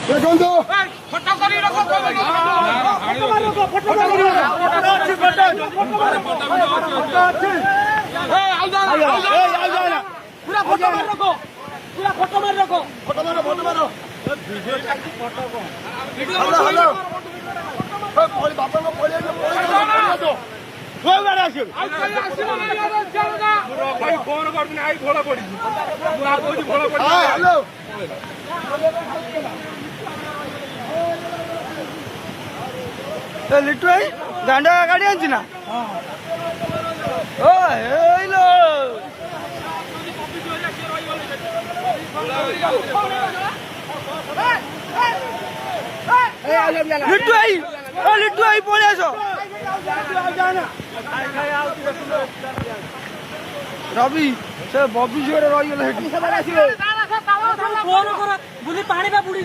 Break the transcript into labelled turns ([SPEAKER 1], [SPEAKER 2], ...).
[SPEAKER 1] ଦେଖନ୍ତୁ
[SPEAKER 2] লিটু ভাই দান্ডা গাড়ি আনছি না ও এইলো লিটু ভাই পড়ে আসো রবি সে ববি ঝিওরে রইগলে হেটি
[SPEAKER 3] ফোন কর বুঝি পানি বা বুড়ি